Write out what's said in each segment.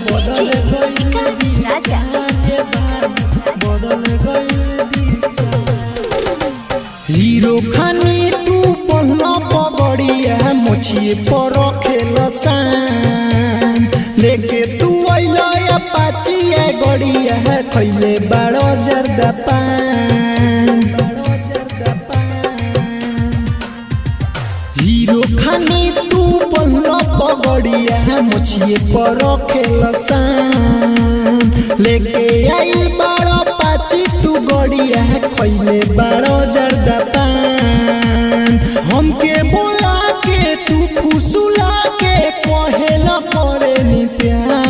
बदल गइल बदल गइल हीरो खानी तू पहला पगड़िया मोछिए पर खेल सान लेके तू अइला अपाचिया गड़िया खइले बड़ो जर्दा पान हीरो खानी तू पहला पगड़िया मोछिए पर खेल सान लेके आइल बड़ो पाची तू गड़िया खइले बड़ो जर्दा पान हमके बोला के तू फुसुला के कहेला करे नी प्यार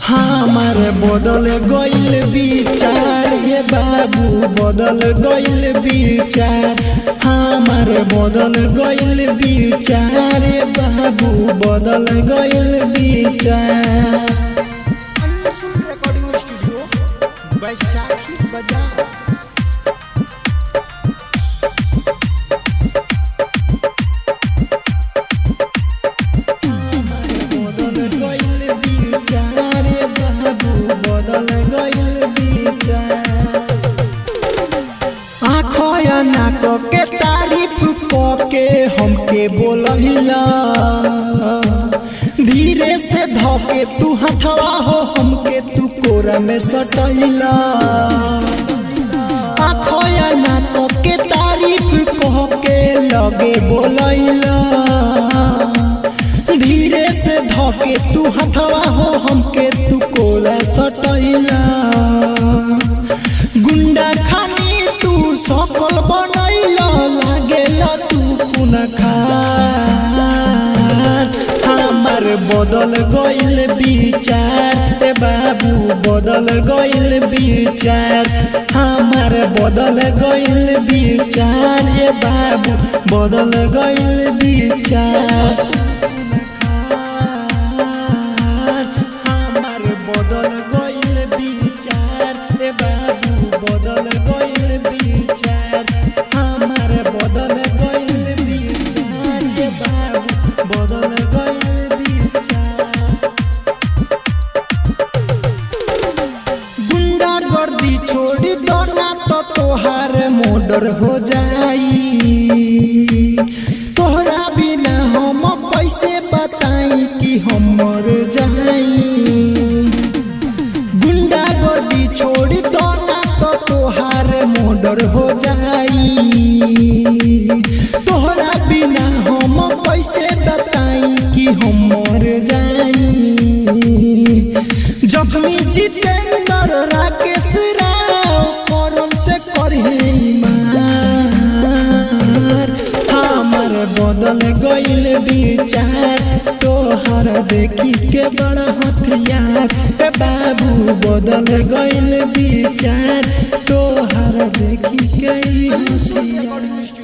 हमार बदल गइल विचार हे बाबू बदल गइल विचार हमार बदल गइल विचार हे बाबू बदल गइल विचार रिकॉर्डिंग स्टूडियो वैशाली बाजार के तारीफ के हमके बोलहिला धीरे से धोके तू हथवा हो हमके तू कोरा में सटहिला आखोया नाक के तारीफ के लगे बोलहिला धीरे से धोके तू हथवा हो हमके तू कोरा सटहिला गुंडा खानी तू सकल बनैला लागेला तू खुनखार हमार बदल गइल विचार ए बाबू बदल गइल विचार हमार बदल गइल विचार ए बाबू बदल गइल विचार हमार बदल गइल विचार ए बाबू बदल गइल विचार हमार बदल गइल विचार ए बाबू बदल गइल विचार गुंडा गर्दी छोड़ी दो ना तो तोहार मोडर हो जाई तोहरा बिना हम कैसे बताई कि हम मर जाई गुंडा गर्दी छोड़ी दो ना तो तोहार मोडर हो जाई तोहरा बिना हम कैसे बताई कि हम मर जाई जख्मी जितेंद्र राकेश राव करम से करहे मार हमार बदल गइल विचार तोहर देखी के बड़ा हथियार ए बाबू बदल गइल विचार तोहर देखी के हथियार।